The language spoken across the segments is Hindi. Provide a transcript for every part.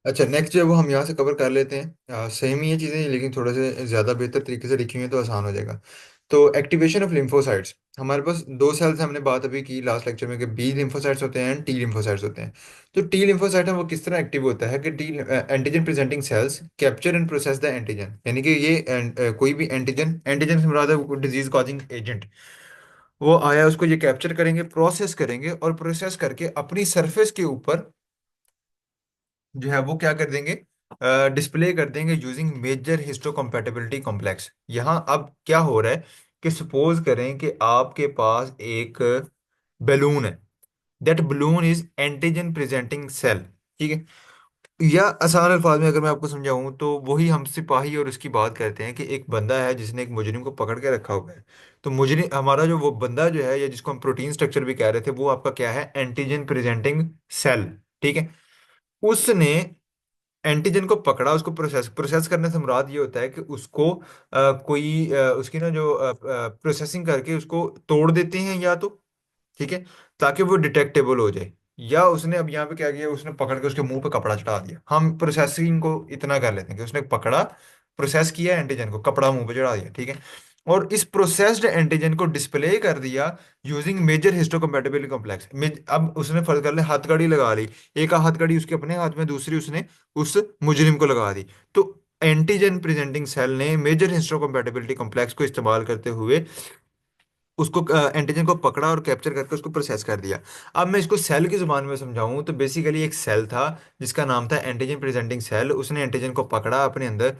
अच्छा, नेक्स्ट जो है वो हम यहाँ से कवर कर लेते हैं। सेम ही है चीज़ें, लेकिन थोड़े से ज़्यादा बेहतर तरीके से लिखी हुई है तो आसान हो जाएगा। तो एक्टिवेशन ऑफ लिम्फोसाइट्स, हमारे पास दो सेल्स, हमने बात अभी की लास्ट लेक्चर में कि बी लिम्फोसाइट्स होते हैं, टी लिम्फोसाइट्स होते हैं। तो टी लिम्फोसाइट है वो किस तरह एक्टिव होता है कि T antigen presenting sales capture and process the antigen, यानी कि ये कोई भी एंटीजन, एंटीजन से मुराद है डिजीज कॉजिंग एजेंट, वो आया उसको ये कैप्चर करेंगे, प्रोसेस करेंगे, और प्रोसेस करके अपनी सरफेस के ऊपर जो है वो क्या कर देंगे, डिस्प्ले कर देंगे यूजिंग मेजर हिस्टोकम्पैटिबिलिटी कॉम्प्लेक्स। यहाँ अब क्या हो रहा है कि सपोज करें कि आपके पास एक बैलून है, that balloon is antigen presenting cell, ठीक है। या आसान अल्फाज में अगर मैं आपको समझाऊं तो वही हम सिपाही और उसकी बात करते हैं कि एक बंदा है जिसने एक मुजरिम को पकड़ के रखा हुआ है। तो मुजरिम हमारा जो वो बंदा जो है, या जिसको हम प्रोटीन स्ट्रक्चर भी कह रहे थे, वो आपका क्या है, एंटीजन प्रेजेंटिंग सेल, ठीक है। उसने एंटीजन को पकड़ा, उसको प्रोसेस प्रोसेस करने से मुराद ये होता है कि उसको उसकी ना जो प्रोसेसिंग करके उसको तोड़ देते हैं या तो, ठीक है, ताकि वो डिटेक्टेबल हो जाए। या उसने अब यहाँ पे क्या किया, उसने पकड़ के उसके मुंह पे कपड़ा चढ़ा दिया। हम प्रोसेसिंग को इतना कर लेते हैं कि उसने पकड़ा, प्रोसेस किया एंटीजन को, कपड़ा मुंह पे चढ़ा दिया, ठीक है। और इस प्रोसेस्ड एंटीजन को डिस्प्ले कर दिया यूजिंग मेजर हिस्टोकम्पैटिबिलिटी कॉम्प्लेक्स। अब उसने फर्ज कर ले हथकड़ी लगा ली, एक हथकड़ी उसके अपने हाथ में, दूसरी उसने उस मुजरिम को लगा दी। तो एंटीजन प्रेजेंटिंग सेल ने मेजर हिस्टोकम्पैटिबिलिटी कॉम्प्लेक्स को इस्तेमाल करते हुए उसको एंटीजन को पकड़ा और कैप्चर करके उसको प्रोसेस कर दिया। अब मैं इसको सेल की जुबान में समझाऊं तो बेसिकली एक सेल था जिसका नाम था एंटीजन प्रेजेंटिंग सेल। उसने एंटीजन को पकड़ा अपने अंदर,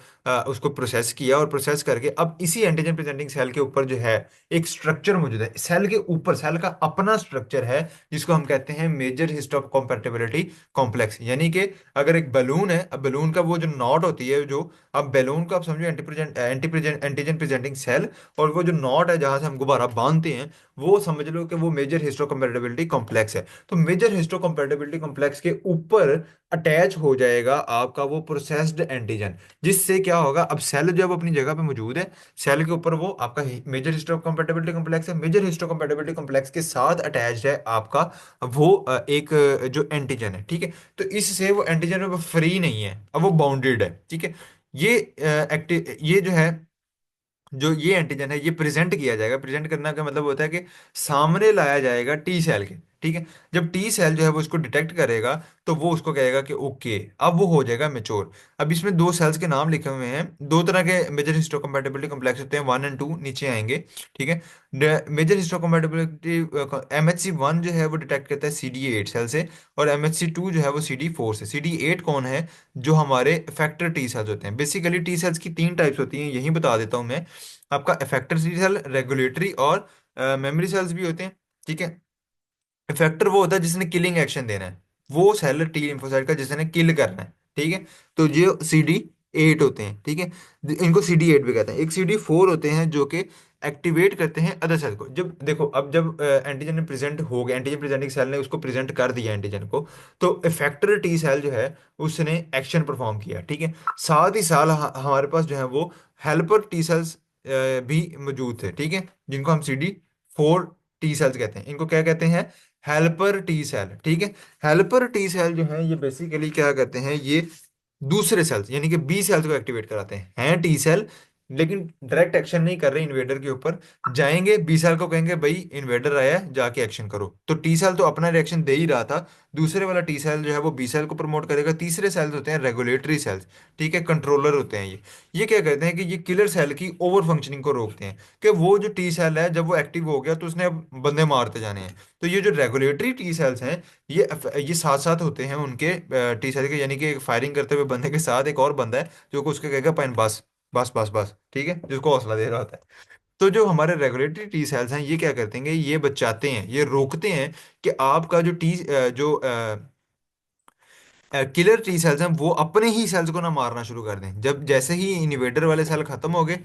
उसको प्रोसेस किया, और प्रोसेस करके अब इसी एंटीजन प्रेजेंटिंग सेल के ऊपर जो है एक स्ट्रक्चर मौजूद है। सेल के ऊपर सेल का अपना स्ट्रक्चर है जिसको हम कहते हैं मेजर हिस्टोकम्पैटिबिलिटी कॉम्प्लेक्स। यानी कि अगर एक बलून है, अब बलून का वो जो नॉट होती है, जो अब बैलून को आप समझो एंटीजन प्रेजेंटिंग सेल, और वो जो नॉट है जहां से हम गुब्बारा बांधते हैं, वो समझ लो कि वो मेजर हिस्टोकम्पैटिबिलिटी कॉम्प्लेक्स है। तो मेजर हिस्टोकम्पैटिबिलिटी कॉम्प्लेक्स के ऊपर अटैच हो जाएगा आपका वो प्रोसेस्ड एंटीजन, जिससे क्या होगा, अब सेल जो है वो अपनी जगह पे मौजूद है, सेल के ऊपर वो आपका मेजर हिस्टोकम्पैटिबिलिटी कॉम्प्लेक्स है, मेजर हिस्टोकम्पैटिबिलिटी कॉम्प्लेक्स के साथ अटैच्ड है आपका वो एक जो एंटीजन है, ठीक है। तो इससे वो एंटीजन वो फ्री नहीं है, अब वो बाउंडेड है, ठीक है। ये एक्टिव, ये जो है, जो ये एंटीजन है, ये प्रेजेंट किया जाएगा। प्रेजेंट करना का मतलब होता है कि सामने लाया जाएगा टी सेल के, ठीक है। जब टी सेल जो है वो इसको डिटेक्ट करेगा तो वो उसको कहेगा कि ओके, अब वो हो जाएगा मेच्योर। अब इसमें दो सेल्स के नाम लिखे हुए हैं, दो तरह के मेजर हिस्टोकम्पैटिबिलिटी कॉम्प्लेक्स होते हैं, 1 और 2 नीचे आएंगे, ठीक है। मेजर हिस्टोकम्पैटिबिलिटी MHC1 जो है वो डिटेक्ट करता है CD8 सेल से, और MHC2 जो है वो CD4 से। CD8 कौन है, जो हमारे इफेक्टर टी सेल्स होते हैं। बेसिकली टी सेल्स की तीन टाइप्स होती हैं, यही बता देता हूँ मैं आपका। इफेक्टर टी सेल, रेगुलेटरी और मेमोरी सेल्स भी होते हैं, ठीक है। इफेक्टर वो होता है जिसने किलिंग एक्शन देना है, वो सेल टी लिम्फोसाइट का जिसने किल करना है, ठीक है। तो ये CD8 होते हैं, ठीक है। इनको CD8 भी कहते हैं। एक CD4 होते हैं जो कि एक्टिवेट करते हैं अदर सेल को। जब देखो, अब जब एंटीजन ने प्रेजेंट हो गया, एंटीजन प्रेजेंटिंग सेल ने उसको प्रेजेंट कर दिया एंटीजन को, तो इफेक्टर टी सेल जो है उसने एक्शन परफॉर्म किया, ठीक है। साथ ही साथ हमारे पास जो है वो हेल्पर टी सेल्स भी मौजूद थे, ठीक है, जिनको हम CD4 टी सेल्स कहते हैं। इनको क्या कहते हैं, हेल्पर टी सेल, ठीक है। हेल्पर टी सेल जो है ये बेसिकली क्या करते हैं, ये दूसरे सेल्स यानी कि बी सेल्स को एक्टिवेट कराते हैं टी सेल, लेकिन डायरेक्ट एक्शन नहीं कर रहे इन्वेडर के ऊपर। जाएंगे बी सेल को कहेंगे भाई इन्वेडर आया है, जाके एक्शन करो। तो टी सेल तो अपना रिएक्शन दे ही रहा था, दूसरे वाला टी सेल जो है वो बी सेल को प्रमोट करेगा। तीसरे सेल्स होते हैं रेगुलेटरी सेल्स, ठीक है, कंट्रोलर होते हैं ये क्या करते हैं कि ये किलर सेल की ओवर फंक्शनिंग को रोकते हैं, कि वो जो टी सेल है जब वो एक्टिव हो गया तो उसने अब बंदे मारते जाने हैं। तो ये जो रेगुलेटरी टी सेल्स हैं, ये साथ साथ होते हैं उनके टी सेल के, यानी कि फायरिंग करते हुए बंदे के साथ एक और बंदा है जो कि उसके कहेगा पाइन बस बस बस बस, ठीक है, जिसको हौसला दे रहा होता है। तो जो हमारे रेगुलेटरी टी सेल्स हैं ये क्या करते हैं, ये बचाते हैं, ये रोकते हैं कि आपका जो किलर टी सेल्स हैं वो अपने ही सेल्स को ना मारना शुरू कर दें। जब जैसे ही इन्वेडर वाले सेल खत्म हो गए,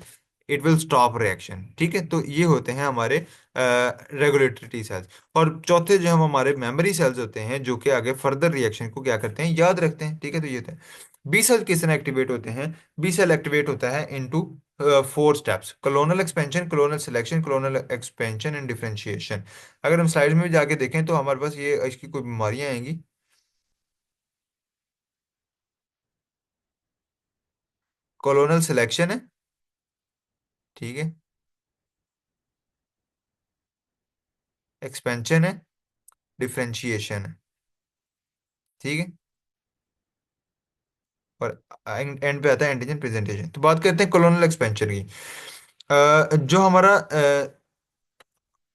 इट विल स्टॉप रिएक्शन, ठीक है। तो ये होते हैं हमारे रेगुलेटरी टी सेल्स। और चौथे जो हम हमारे मेमोरी सेल्स होते हैं जो कि आगे फर्दर रिएक्शन को क्या करते हैं, याद रखते हैं, ठीक है। तो ये होता है बी सेल किस तरह एक्टिवेट होते हैं। बी सेल एक्टिवेट होता है into 4 steps: clonal expansion, clonal selection, clonal expansion and differentiation. अगर हम स्लाइड में भी जाके देखें तो हमारे पास ये इसकी कोई बीमारियां आएंगी। कोलोनल सिलेक्शन है। ठीक है। एक्सपेंशन है। डिफरेंशिएशन है। ठीक है। और एंड पे आता है एंटीजन प्रेजेंटेशन। तो बात करते हैं कोलोनल एक्सपेंशन की। जो हमारा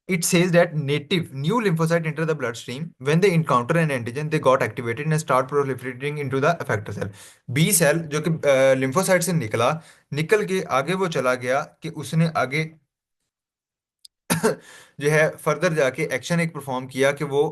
it says that native new lymphocyte enter the bloodstream. When they encounter an antigen, they got activated and start proliferating into the effector cell. B cell जो कि लिम्फोसाइट से निकला, निकल के आगे वो चला गया कि उसने आगे जो है फर्दर जाके एक्शन एक परफॉर्म किया कि वो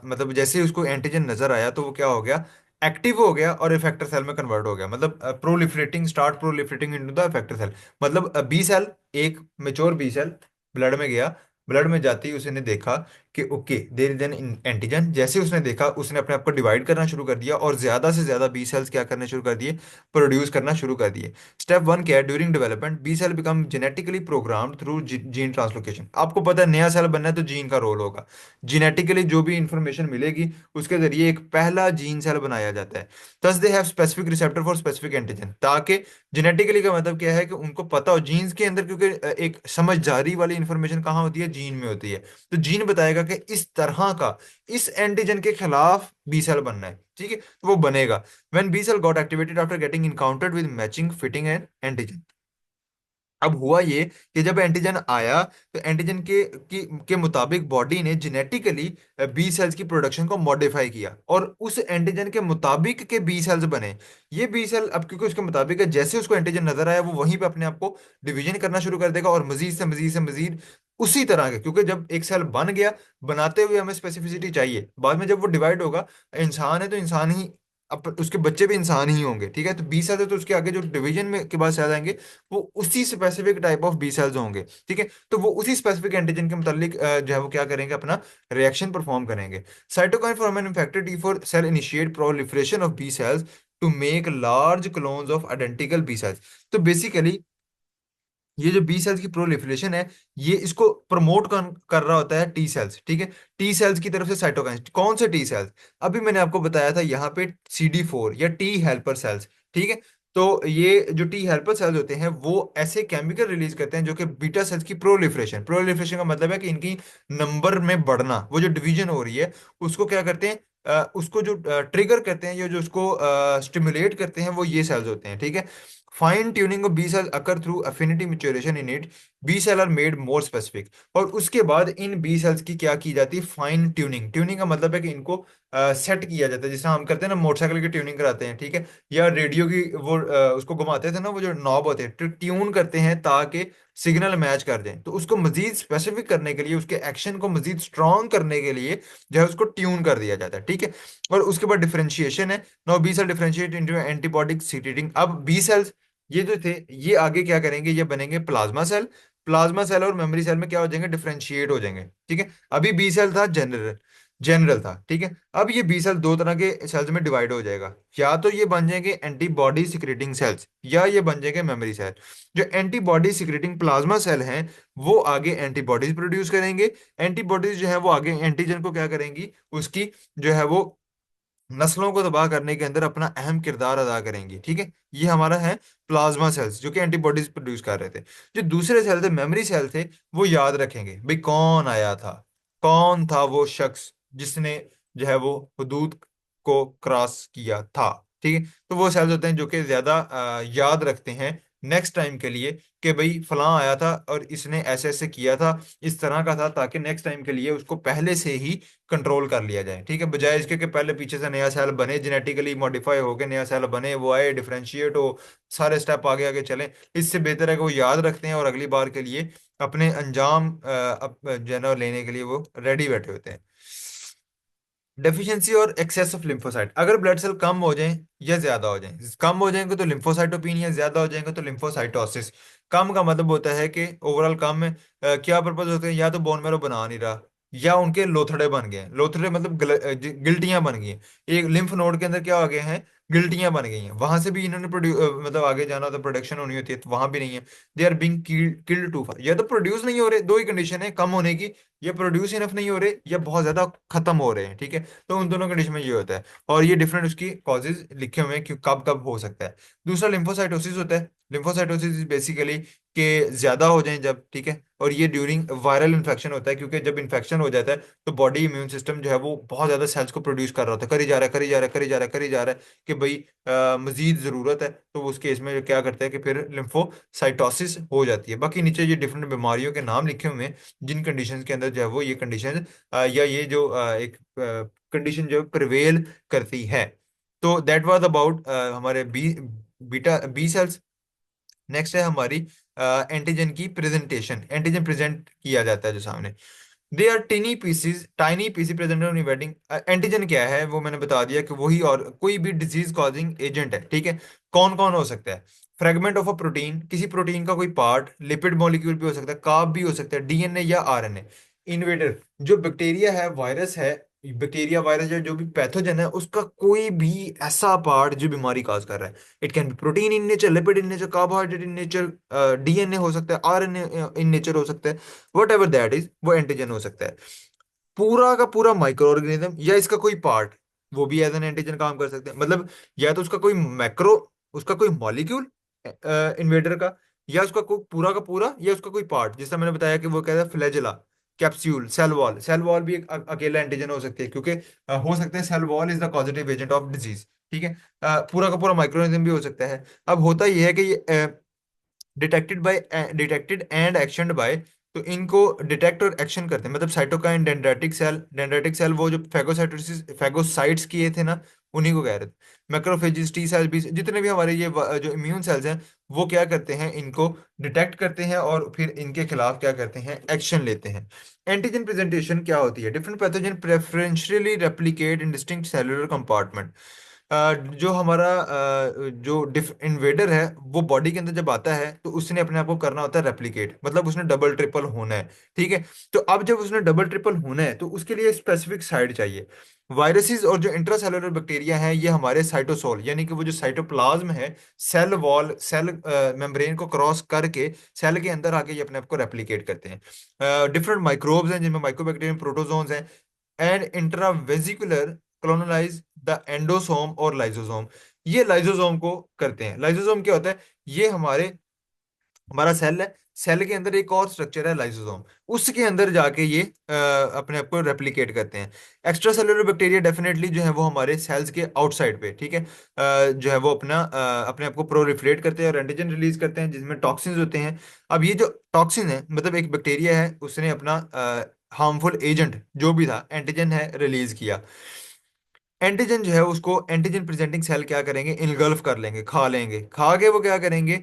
मतलब जैसे ही उसको एंटीजन नजर आया तो वो क्या हो गया, एक्टिव हो गया और इफेक्टर सेल में कन्वर्ट हो गया। मतलब proliferating, start proliferating into the effector cell. मतलब बी सेल, एक मेच्योर बी सेल ब्लड में गया, ब्लड में जाते ही उसने देखा कि okay there is an antigen. जैसे उसने देखा उसने अपने आप को डिवाइड करना शुरू कर दिया और ज्यादा से ज्यादा बी सेल्स क्या करने शुरू कर दिए, प्रोड्यूस करना शुरू कर दिए। स्टेप वन क्या है, during development B cell become genetically programmed through gene translocation. आपको पता है नया सेल बनना है तो जीन का रोल होगा। जेनेटिकली जो भी इंफॉर्मेशन मिलेगी उसके जरिए एक पहला जीन सेल बनाया जाता है। Thus they have specific receptor for specific antigen, ताकि जेनेटिकली का मतलब क्या है कि उनको पता हो जीन्स के अंदर, क्योंकि एक समझदारी वाली इंफॉर्मेशन कहाँ होती है, जीन में होती है। तो जीन बताएगा कि इस तरह का, इस एंटीजन के खिलाफ बी सेल बनना है। ठीक है, तो वो बनेगा। When B cell got activated after getting encountered with matching fitting and antigen। अब हुआ ये कि जब एंटीजन आया तो एंटीजन के मुताबिक बॉडी ने जेनेटिकली बी सेल्स की प्रोडक्शन को मॉडिफाई किया और उस एंटीजन के मुताबिक के बी सेल्स बने। ये बी सेल अब क्योंकि उसके मुताबिक है, जैसे उसको एंटीजन नजर आया वो वहीं पे अपने आप को डिवीजन करना शुरू कर देगा और मजीद से मजीद से मजीद उसी तरह के, क्योंकि जब एक सेल बन गया, बनाते हुए हमें स्पेसिफिसिटी चाहिए, बाद में जब वो डिवाइड होगा, इंसान है तो इंसान ही, अब उसके बच्चे भी इंसान ही होंगे। ठीक है, तो बी सेल है तो उसके आगे जो डिवीजन में के बाद सेल आएंगे वो उसी specific type of B cells होंगे। ठीक है, तो वो उसी स्पेसिफिक एंटीजन के मुतालिक जो है वो क्या करेंगे, अपना रिएक्शन परफॉर्म करेंगे। साइटोकाइन फ्रॉम एन इन्फेक्टेड टी4 cell initiate proliferation of B cells to make large clones of identical B cells. तो बेसिकली ये जो बी सेल्स की प्रोलिफरेशन है, ये इसको प्रमोट कर रहा होता है टी सेल्स। ठीक है, टी सेल्स की तरफ से साइटोकाइन। कौन से टी सेल्स, अभी मैंने आपको बताया था यहाँ पे CD4 या टी हेल्पर सेल्स। ठीक है, तो ये जो टी हेल्पर सेल्स होते हैं वो ऐसे केमिकल रिलीज करते हैं जो कि बीटा सेल्स की प्रोलिफरेशन, प्रोलिफरेशन का मतलब है कि इनकी नंबर में बढ़ना, वो जो डिवीजन हो रही है उसको क्या करते हैं, उसको जो ट्रिगर करते हैं या जो उसको स्टिमुलेट करते हैं वो ये सेल्स होते हैं। ठीक है, fine tuning of B cell occur through affinity maturation in it, B cell are made more specific. और उसके बाद इन बी सेल्स की क्या की जाती है, फाइन ट्यूनिंग। ट्यूनिंग का मतलब है कि इनको सेट किया जाता है, जैसे हम करते हैं ना मोटरसाइकिल की ट्यूनिंग कराते हैं। ठीक है, या रेडियो की वो उसको घुमाते थे ना, वो जो नॉब होते हैं, ट्यून करते हैं ताकि सिग्नल मैच कर जाए। तो उसको मजीद स्पेसिफिक करने के लिए, उसके एक्शन को मजीद स्ट्रॉन्ग करने के लिए जो है उसको ट्यून कर दिया जाता है। ठीक है, और उसके बाद डिफरेंशिएशन है। Now B cell differentiate into antibody secreting. अब बी सेल्स ये जो थे ये आगे क्या करेंगे, ये बनेंगे प्लाज्मा सेल। प्लाज्मा सेल और मेमोरी सेल में क्या हो जाएंगे, डिफरेंशिएट हो जाएंगे। ठीक है, अभी बी सेल था जनरल, जनरल था। ठीक है, अब ये बी सेल दो तरह के सेल्स में डिवाइड हो जाएगा, या तो ये बन जाएंगे एंटीबॉडी सिक्रेटिंग सेल्स या ये बन जाएंगे मेमोरी सेल। जो एंटीबॉडी सिक्रेटिंग प्लाज्मा सेल हैं वो आगे एंटीबॉडीज प्रोड्यूस करेंगे। एंटीबॉडीज जो है वो आगे एंटीजन को क्या करेंगी, उसकी जो है वो नस्लों को तबाह करने के अंदर अपना अहम किरदार अदा करेंगी। ठीक है, ये हमारा है प्लाज्मा सेल्स जो कि एंटीबॉडीज प्रोड्यूस कर रहे थे। जो दूसरे सेल थे, मेमोरी सेल थे, वो याद रखेंगे भाई कौन आया था, कौन था वो शख्स जिसने जो है वो हदूद को क्रॉस किया था। ठीक है, तो वो सेल्स होते हैं जो कि ज्यादा याद रखते हैं नेक्स्ट टाइम के लिए कि भाई फलां आया था और इसने ऐसे ऐसे किया था, इस तरह का था, ताकि नेक्स्ट टाइम के लिए उसको पहले से ही कंट्रोल कर लिया जाए। ठीक है, बजाय इसके कि पहले पीछे से नया सेल बने, जेनेटिकली मॉडिफाई हो के नया सेल बने, वो आए डिफरेंशिएट हो, सारे स्टेप आगे आगे चलें। इससे बेहतर है कि वो याद रखते हैं और अगली बार के लिए अपने अंजाम जो है ना लेने के लिए वो रेडी बैठे होते हैं। डेफिशिएंसी और एक्सेस ऑफ लिम्फोसाइट, अगर ब्लड सेल कम हो जाएं या ज्यादा हो जाएं, कम हो जाएंगे तो लिम्फोसाइटोपिनिया, ज्यादा हो जाएंगे तो लिम्फोसाइटोसिस। कम का मतलब होता है कि ओवरऑल कम में क्या पर्पज होते हैं, या तो बोन मैरो बना नहीं रहा या उनके लोथड़े बन गए हैं। लोथड़े मतलब गिल्टियां बन गई हैं। एक लिम्फ नोड के अंदर क्या आ गए हैं, गिल्टियां बन गई हैं, वहां से भी इन्होंने मतलब आगे जाना होता है, प्रोडक्शन होनी होती है, तो वहां भी नहीं है। They are being killed too far, या तो प्रोड्यूस नहीं हो रहे, दो ही कंडीशन है कम होने की, या प्रोड्यूस इनफ नहीं हो रहे या बहुत ज्यादा खत्म हो रहे हैं। ठीक है, तो उन दोनों कंडीशन में ये होता है, और ये डिफरेंट उसकी कॉजेज लिखे हुए हैं कि कब कब हो सकता है। दूसरा लिम्फोसाइटोसिस होता है। लिम्फोसाइटोसिस बेसिकली के ज्यादा हो जाएं जब, ठीक है, और ये ड्यूरिंग वायरल इन्फेक्शन होता है, क्योंकि जब इन्फेक्शन हो जाता है तो बॉडी इम्यून सिस्टम जो है वो बहुत ज्यादा सेल्स को प्रोड्यूस कर रहा होता है, करी जा रहा है, करी जा रहा है, करी जा रहा है, करी जा रहा है, कि भाई मजीद जरूरत है, तो वो उस केस में क्या करता है कि फिर लिम्फोसाइटोसिस हो जाती है। बाकी नीचे ये डिफरेंट बीमारियों के नाम लिखे हुए हैं जिन कंडीशंस के अंदर जो है वो ये कंडीशन या ये जो एक कंडीशन जो प्रिवेल करती है। तो दैट वाज अबाउट हमारे बीटा बी सेल्स। नेक्स्ट है हमारी एंटीजन की प्रेजेंटेशन। एंटीजन प्रेजेंट किया जाता है जो सामने, they are tiny pieces present on wedding. Antigen क्या है वो मैंने बता दिया कि वही और कोई भी डिजीज कॉजिंग एजेंट है, ठीक है। कौन कौन हो सकता है? फ्रेगमेंट ऑफ अ प्रोटीन, किसी प्रोटीन का कोई पार्ट, लिपिड मॉलिक्यूल भी हो सकता है, कार्ब भी हो सकता है, डीएनए या आरएनए। इन्वेडर जो बैक्टीरिया है, वायरस है, बैक्टीरिया वायरस या जो भी पैथोजन है, उसका कोई भी ऐसा पार्ट जो बीमारी काज कर रहा है। It can be protein in nature, lipid in nature, carbohydrate in nature, DNA हो सकता है, आरएनए इन नेचर हो सकता है, वट एवर दैट इज, वो एंटीजन हो सकता है। पूरा का पूरा माइक्रो ऑर्गेनिज्म या इसका कोई पार्ट, वो भी एज एन एंटीजन काम कर सकते हैं। मतलब या तो उसका कोई मैक्रो, उसका कोई मॉलिक्यूल इन्वेडर का, या उसका कोई पूरा का पूरा, या उसका कोई पार्ट, जैसा मैंने बताया कि वो कहता है flagella, capsule, cell wall. Cell wall भी एक अकेला एंटीजन हो सकती है, क्योंकि हो सकता है cell wall is the causative agent of disease, ठीक है। पूरा का पूरा माइक्रो ऑर्गेनिज्म भी हो सकता है। अब होता यह है कि ये डिटेक्टेड एंड एक्शनड बाय, तो इनको डिटेक्ट और एक्शन करते हैं, मतलब साइटोकाइन, डेंड्राइटिक सेल वो जो फेगोसाइटोसिस फेगोसाइट्स किए थे ना, उन्हीं को कह रहे थे। मैक्रोफेजेस, टी सेल्स भी, जितने भी हमारे ये जो इम्यून सेल्स हैं, वो क्या करते हैं, इनको डिटेक्ट करते हैं और फिर इनके खिलाफ क्या करते हैं, एक्शन लेते हैं। एंटीजन प्रेजेंटेशन क्या होती है? डिफरेंट पैथोजन प्रेफरेंशियली रेप्लिकेट इन डिस्टिंक्ट सेलुलर कंपार्टमेंट। जो हमारा जो डिफ इन्वेडर है, वो बॉडी के अंदर जब आता है तो उसने अपने आप को करना होता है रेप्लिकेट, मतलब उसने डबल ट्रिपल होना है, ठीक है। तो अब जब उसने डबल ट्रिपल होना है तो उसके लिए स्पेसिफिक साइड चाहिए। वायरसेस और जो इंट्रासेलुलर बैक्टीरिया हैं, ये हमारे साइटोसोल यानी कि वो जो साइटोप्लाज्म है, सेल वॉल, सेल मेम्ब्रेन को क्रॉस करके सेल के अंदर आके ये अपने आप को रेप्लिकेट करते हैं। डिफरेंट माइक्रोब्स हैं जिनमें माइक्रोबैक्टीरियम, प्रोटोजोन्स हैं, एंड इंट्रावेजिकुलर colonize द एंडोसोम और लाइसोसोम। ये लाइसोसोम को करते हैं। लाइसोसोम क्या होता है? ये हमारा सेल है, सेल के अंदर एक और स्ट्रक्चर है लाइसोसोम, उसके अंदर जाके ये अपने आप को रेप्लिकेट करते हैं। एक्स्ट्रा सेलुलर बैक्टीरिया डेफिनेटली जो है वो हमारे सेल्स के आउटसाइड पे, ठीक है, जो है वो अपने आप को प्रोलिफरेट करते हैं और एंटीजन रिलीज करते हैं जिसमें टॉक्सिन्स होते हैं। अब ये जो टॉक्सिन है, मतलब एक बैक्टीरिया है, उसने अपना हार्मफुल एजेंट जो भी था, एंटीजन है, रिलीज किया। एंटीजन जो है उसको एंटीजन प्रेजेंटिंग सेल क्या करेंगे, इनगल्फ कर लेंगे, खा लेंगे, खा के वो क्या करेंगे,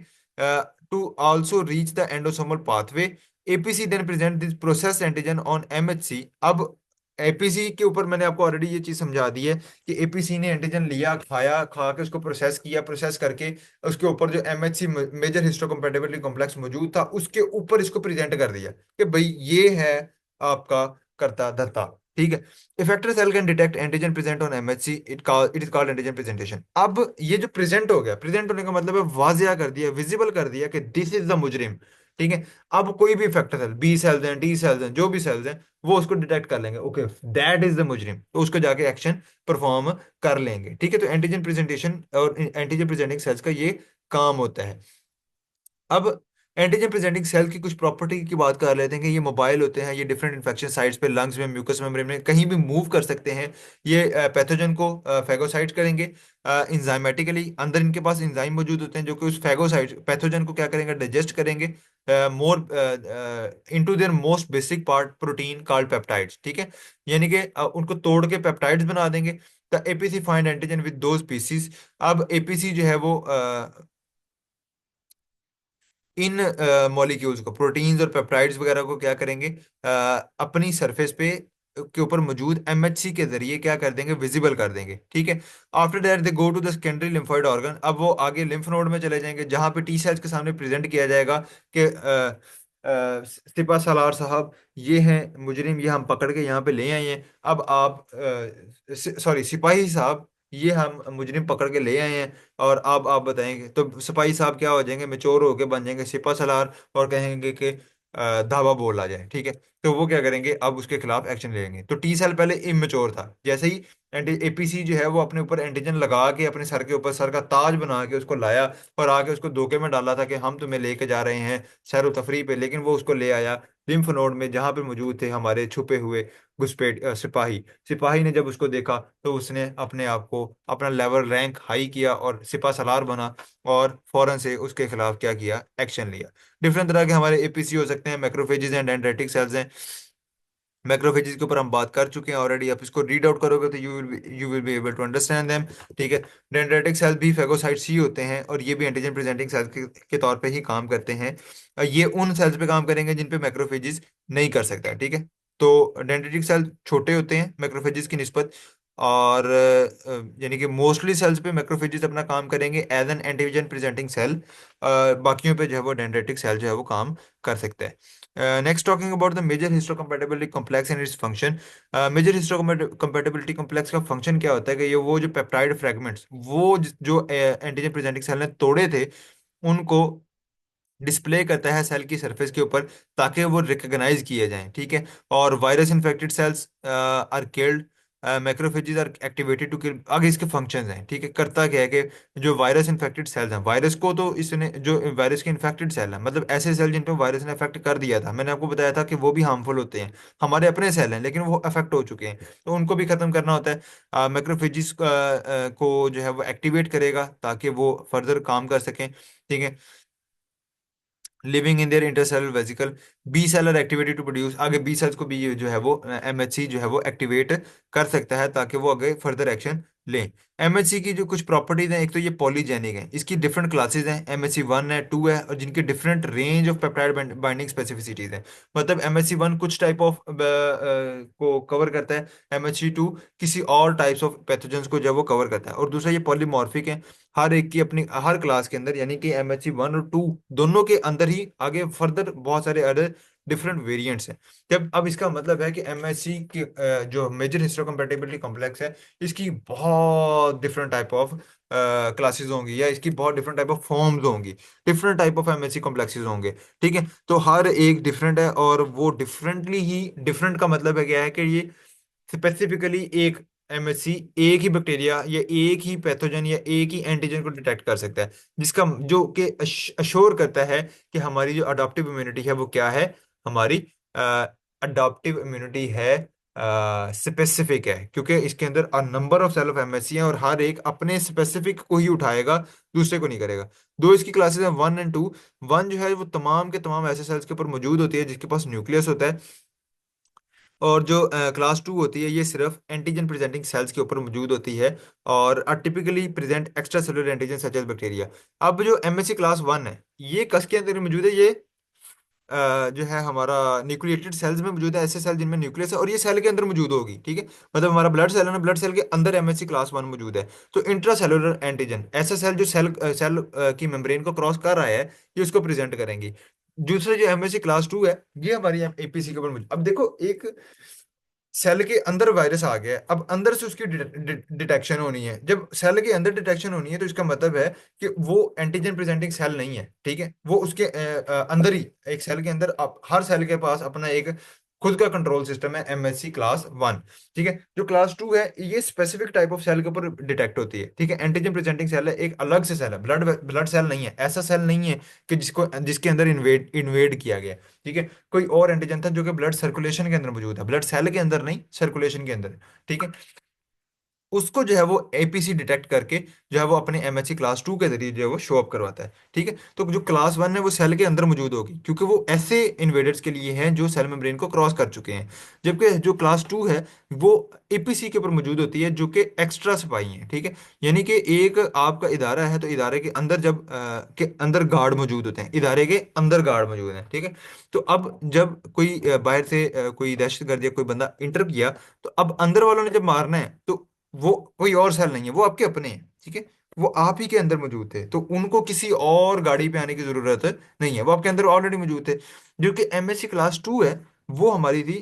to also reach the endosomal pathway. APC then present this process antigen on MHC. अब एपीसी के ऊपर मैंने आपको ऑलरेडी ये चीज समझा दी है कि एपीसी ने एंटीजन लिया, खाया, खा के उसको प्रोसेस किया, प्रोसेस करके उसके ऊपर जो एमएचसी मेजर हिस्टोकम्पैटिबिलिटी कॉम्प्लेक्स मौजूद था, उसके ऊपर इसको प्रेजेंट कर दिया कि भाई ये है आपका करता धरता, ठीक है। Effector cell can detect antigen present on MHC, it is called antigen presentation. अब ये जो प्रेजेंट हो गया, प्रेजेंट होने का मतलब है वाजिया कर दिया, विजिबल कर दिया कि दिस इज द मुजरिम, ठीक है। अब कोई भी इफेक्टर सेल, बी सेल्स हैं, टी सेल्स हैं, जो भी सेल्स हैं, वो उसको डिटेक्ट कर लेंगे, ओके दैट इज द मुजरिम, तो उसको जाके एक्शन परफॉर्म कर लेंगे, ठीक है। तो एंटीजन प्रेजेंटेशन और एंटीजन प्रेजेंटिंग सेल्स का ये काम होता है। अब एंटीजन प्रेजेंटिंग सेल की कुछ प्रॉपर्टी की बात कर लेते हैं कि ये मोबाइल होते हैं, ये डिफरेंट इन्फेक्शन साइट्स पे, लंग्स में, म्यूकस मेम्ब्रेन में कहीं भी मूव कर सकते हैं। ये पैथोजन को फैगोसाइट करेंगे इंजाइमेटिकली। अंदर इनके पास इंजाइम मौजूद होते हैं जो कि उस फैगोसाइट पैथोजन को क्या करेंगे, डाइजेस्ट करेंगे more into their most basic part, protein called peptides, ठीक है। यानी कि उनको तोड़ के पेप्टाइड्स बना देंगे। The APC find antigen with those pieces. अब एपीसी जो है वो इन मॉलिक्यूल्स को, प्रोटीन्स और पेप्टाइड्स वगैरह को क्या करेंगे, अपनी सरफेस पे के ऊपर मौजूद एमएचसी के जरिए क्या कर देंगे, विजिबल कर देंगे, ठीक है। After that they go to the secondary lymphoid organ. अब वो आगे लिम्फ नोड में चले जाएंगे जहां पे टी सेल्स के सामने प्रेजेंट किया जाएगा कि सिपा सालार साहब, ये हैं मुजरिम, ये हम पकड़ के यहाँ पे ले आए हैं। अब आप सॉरी सिपाही साहब, ये हम मुजरिम पकड़ के ले आए हैं और अब आप बताएंगे, तो सिपाही साहब क्या हो जाएंगे, मेच्योर होके बन जाएंगे सिपा सलार और कहेंगे कि धावा बोल आ जाए, ठीक है। तो वो क्या करेंगे, अब उसके खिलाफ एक्शन लेंगे। तो टी सेल पहले इमेच्योर था, जैसे ही एपीसी जो है वो अपने ऊपर एंटीजन लगा के अपने सर के ऊपर सर का ताज बना के उसको लाया, और आके उसको धोखे में डाला था कि हम तुम्हें लेके जा रहे हैं सैर व तफरीह पे, लेकिन वो उसको ले आया लिम्फ नोड में जहां पे मौजूद थे हमारे छुपे हुए घुसपैठ सिपाही। सिपाही ने जब उसको देखा तो उसने अपने आप को अपना लेवल रैंक हाई किया और सिपा सलार बना, और फौरन से उसके खिलाफ क्या किया, एक्शन लिया। डिफरेंट तरह के हमारे एपीसी हो सकते हैं, मैक्रोफेजेस एंड डेंड्राइटिक सेल्स हैं। मैक्रोफेजेस के ऊपर हम बात कर चुके हैं ऑलरेडी, आप इसको रीड आउट करोगे तो you will be able to understand them. ठीक है। डेंड्राइटिक सेल्स भी फेगोसाइट्स ही होते हैं, और ये भी एंटीजन प्रेजेंटिंग सेल्स के तौर पे ही काम करते हैं। ये उन सेल्स पे काम करेंगे जिन पे मैक्रोफेजेस नहीं कर सकता। ठीक है। तो डेंड्राइटिक सेल छोटे होते हैं मैक्रोफेजेस की निस्बत, और यानी कि मोस्टली सेल्स पे मैक्रोफेजेस अपना काम करेंगे as an antigen presenting cell. बाकियों पे जो है वो डेंड्राइटिक सेल जो है वो काम कर सकता है। Next, talking about the major histocompatibility complex and its function. Major histocompatibility complex का फंक्शन क्या होता है कि ये वो जो पेप्टाइड फ्रेगमेंट्स वो जो एंटीजन प्रेजेंटिंग सेल ने तोड़े थे उनको डिस्प्ले करता है सेल की सरफेस के ऊपर, ताकि वो रिकॉग्नाइज किए जाएं। ठीक है। और virus infected cells are killed, macrophages are activated to kill. आगे इसके फंक्शंस हैं। ठीक है। करता क्या है कि जो वायरस इन्फेक्टेड सेल्स हैं, वायरस को तो इसने जो वायरस के इन्फेक्टेड सेल हैं, मतलब ऐसे सेल जिन पे वायरस ने अफेक्ट कर दिया था, मैंने आपको बताया था कि वो भी हार्मफुल होते हैं, हमारे अपने सेल हैं लेकिन वो अफेक्ट हो चुके हैं, तो उनको भी खत्म करना होता है। मैक्रोफेजेस को जो है वो एक्टिवेट करेगा ताकि वो फर्दर काम कर सकें। ठीक है। Living in their intercellular vesicle, B cellular activity to produce. आगे बी सेल्स को भी ये जो है वो एमएचसी जो है वो एक्टिवेट कर सकता है ताकि वो आगे फर्दर एक्शन लें। एमएचसी की जो कुछ प्रॉपर्टीज हैं, एक तो ये पॉलीजेनिक है, इसकी डिफरेंट क्लासेस हैं, एमएचसी वन है, टू है, और जिनके different range of peptide binding specificities हैं। मतलब एमएचसी वन कुछ टाइप ऑफ को कवर करता है, एमएचसी टू किसी और टाइप्स ऑफ पैथोजेंस को जो है वो कवर करता है, और दूसरा ये पॉलीमॉर्फिक है। हर एक की अपनी हर क्लास के अंदर, यानी कि एमएचसी वन और टू दोनों के अंदर ही आगे फर्दर बहुत सारे अदर डिफरेंट वेरिएंट्स हैं। जब अब इसका मतलब है कि एमएससी की जो मेजर हिस्टोकम्पैटिबिलिटी कॉम्प्लेक्स है, इसकी बहुत डिफरेंट टाइप ऑफ क्लासेस होंगी, या इसकी बहुत डिफरेंट टाइप ऑफ फॉर्म्स होंगी, different type of MSc complexes होंगे। ठीक है। तो हर एक डिफरेंट है, और वो डिफरेंटली ही, डिफरेंट का मतलब है क्या है कि ये स्पेसिफिकली एक एमएससी एक ही बैक्टीरिया या एक ही पैथोजन या एक ही एंटीजन को डिटेक्ट कर सकता है, जिसका जो कि अश्योर करता है कि हमारी जो अडॉप्टिव इम्यूनिटी है वो क्या है, हमारी अडॉप्टिव इम्यूनिटी है स्पेसिफिक है, क्योंकि इसके अंदर number of cell of MSC हैं, और हर एक अपने स्पेसिफिक को ही उठाएगा, दूसरे को नहीं करेगा। दो इसकी क्लासेस हैं, वन एंड टू। वन जो है वो तमाम के तमाम ऐसे सेल्स के ऊपर मौजूद होती है जिसके पास न्यूक्लियस होता है, और जो क्लास टू होती है ये सिर्फ एंटीजन प्रेजेंटिंग सेल्स के ऊपर मौजूद होती है, और typically present extra cellular antigen such as bacteria. अब जो एमएससी क्लास वन है ये कस के अंदर मौजूद है, ये जो है हमारा न्यूक्लिएटेड सेल्स में मौजूद है, ऐसे सेल जिनमें न्यूक्लियस है, और ये सेल के अंदर मौजूद होगी। ठीक है। मतलब हमारा ब्लड सेल है ना, ब्लड सेल के अंदर एमएससी क्लास वन मौजूद है। तो इंट्रा सेलुलर एंटीजन, ऐसा सेल जो सेल की मेम्ब्रेन को क्रॉस कर रहा है, ये उसको प्रेजेंट करेंगी। दूसरे जो एमएससी क्लास टू है ये हमारी एपीसी के ऊपर मौजूद। अब देखो, एक सेल के अंदर वायरस आ गया है, अब अंदर से उसकी डिटेक्शन होनी है। जब सेल के अंदर डिटेक्शन होनी है तो इसका मतलब है कि वो एंटीजन प्रेजेंटिंग सेल नहीं है। ठीक है। वो उसके अंदर ही, एक सेल के अंदर, अब हर सेल के पास अपना एक खुद का कंट्रोल सिस्टम है, एमएससी क्लास वन। ठीक है। जो क्लास टू है ये स्पेसिफिक टाइप ऑफ सेल के ऊपर डिटेक्ट होती है। ठीक है। एंटीजन प्रेजेंटिंग सेल है, एक अलग से सेल है, ब्लड ब्लड सेल नहीं है, ऐसा सेल नहीं है कि जिसके अंदर इन्वेड इन्वेड किया गया। ठीक है। कोई और एंटीजन था जो कि ब्लड सर्कुलेशन के अंदर मौजूद है, ब्लड सेल के अंदर नहीं, सर्कुलेशन के अंदर। ठीक है। उसको जो है वो एपीसी डिटेक्ट करके जो है वो अपने एमएचसी क्लास टू के जरिए जो है वो शो अप करवाता है। ठीक है। तो जो क्लास वन है वो सेल के अंदर मौजूद होगी, क्योंकि वो ऐसे इन्वेडर्स के लिए हैं जो सेल मेम्ब्रेन को क्रॉस कर चुके हैं। जबकि जो क्लास टू है वो एपीसी के ऊपर मौजूद होती है, जो कि एक्स्ट्रा सिपाही है। ठीक है। यानी कि एक आपका इदारा है, तो इदारे के अंदर जब के अंदर गार्ड मौजूद होते हैं, इदारे के अंदर गार्ड मौजूद हैं। ठीक है। तो अब जब कोई बाहर से कोई दहशतगर्द या कोई बंदा इंटर किया, तो अब अंदर वालों ने जब मारना है तो वो कोई और सेल नहीं है, वो आपके अपने हैं। ठीक है। वो आप ही के अंदर मौजूद थे, तो उनको किसी और गाड़ी पे आने की जरूरत नहीं है, वो आपके अंदर ऑलरेडी मौजूद थे। जो कि एमएससी क्लास टू है वो हमारी थी,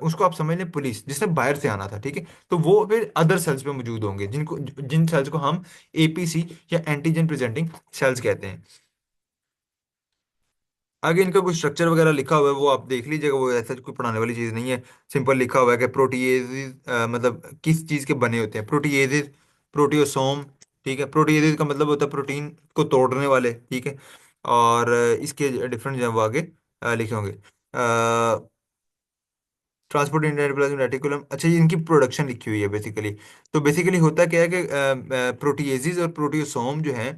उसको आप समझ लें पुलिस, जिसने बाहर से आना था। ठीक है। तो वो फिर अदर सेल्स पे मौजूद होंगे, जिन सेल्स को हम एपीसी या एंटीजन प्रेजेंटिंग सेल्स कहते हैं। आगे इनका कुछ स्ट्रक्चर वगैरह लिखा हुआ है, वो आप देख लीजिएगा, वो ऐसा कोई पढ़ाने वाली चीज़ नहीं है। सिंपल लिखा हुआ है कि प्रोटीएजेज मतलब किस चीज़ के बने होते हैं, प्रोटीएजेज, प्रोटियोसोम। ठीक है, प्रोटीएजेज का मतलब होता है प्रोटीन को तोड़ने वाले। ठीक है, और इसके डिफरेंट जो है वो आगे लिखे होंगे। ट्रांसपोर्ट इंटरप्लाज्मिक रेटिकुलम, अच्छा ये इनकी प्रोडक्शन लिखी हुई है बेसिकली। तो बेसिकली होता क्या है कि प्रोटीएजेज और प्रोटियोसोम जो है,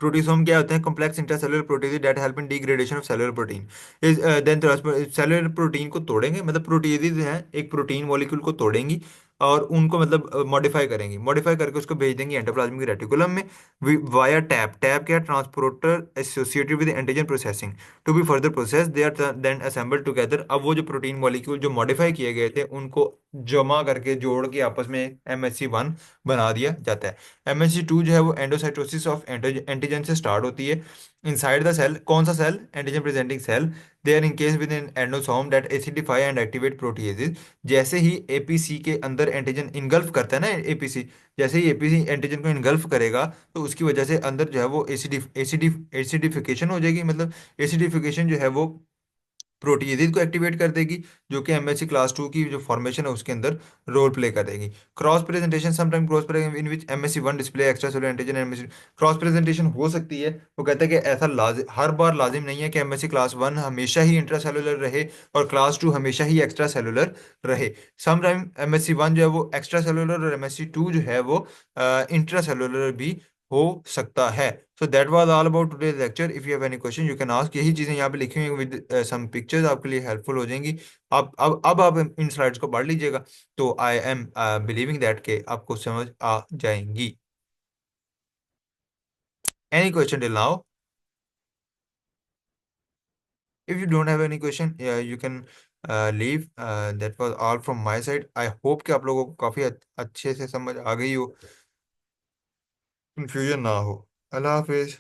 प्रोटीसोम क्या होते हैं, complex intercellular protease that help in degradation of cellular protein. Is then cellular protein को तोड़ेंगे, मतलब प्रोटीज हैं एक प्रोटीन मॉलिक्यूल को तोड़ेंगी और उनको मतलब मॉडिफाई करेंगी, मॉडिफाई करके उसको भेज देंगी एंडोप्लाज्मिक रेटिकुलम में वाया टैप। टैप क्या, transporter associated with antigen processing to be further process, they are then assembled together. अब वो जो प्रोटीन मॉलिक्यूल जो मॉडिफाई किए गए थे उनको जमा करके जोड़ के आपस में MSC1 बना दिया जाता है। MSG2 जो है वो एंडोसाइटोसिस ऑफ एंटीजन से स्टार्ट होती है इनसाइड द सेल। कौन सा cell, antigen presenting cell. They are encased with in endosome that acidify and activate proteases. जैसे ही एपीसी के अंदर एंटीजन इनगल्फ करता है ना, एपीसी, जैसे ही एपीसी एंटीजन को इनगल्फ करेगा तो उसकी वजह से अंदर जो है वो एसिडिफिकेशन हो जाएगी, मतलब एसिडिफिकेशन जो है वो प्रोटीएजेज को एक्टिवेट कर देगी, जो कि MSC क्लास 2 की जो फॉर्मेशन है उसके अंदर रोल प्ले करेगी। Cross presentation, sometime cross in which MSC1 display extra cellular antigen MSC। Cross presentation हो सकती है, वो कहते हैं कि ऐसा हर बार लाजिम नहीं है कि MSC क्लास 1 हमेशा ही इंट्रा सेलुलर रहे और क्लास 2 हमेशा ही एक्स्ट्रा सेलुलर रहे। समटाइम MSC1 जो है वो एक्स्ट्रा सेलुलर और MSC2 जो है वो इंट्रा सेलुलर भी हो सकता है। So that was all about today's lecture. If you have any question you can ask. यही चीजें यहाँ पे लिखी हुई विद सम पिक्चर्स आपके लिए हेल्पफुल हो जाएंगी। अब आप इन स्लाइड्स को पढ़ लीजिएगा, तो आई एम बिलीविंग दैट के आपको समझ आ जाएंगी। Any question till now? If you don't have any question you can leave. That was all from my side. I hope कि आप लोगों को काफी अच्छे से समझ आ गई हो, कंफ्यूजन ना हो। अल्लाह हाफिज।